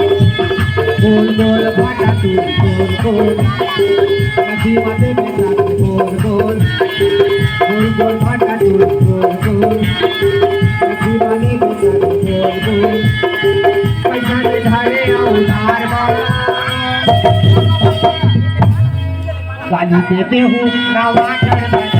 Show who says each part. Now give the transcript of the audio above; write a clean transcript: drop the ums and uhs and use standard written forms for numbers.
Speaker 1: गोल गोल भाटातूर गोल गोल नदीमध्ये भेटतात गोल गोल गोल गोल भाटातूर गोल गोल नदीमध्ये भेटतात गोल गोल पैशाचे झाडे उधार गाली देते हो नावा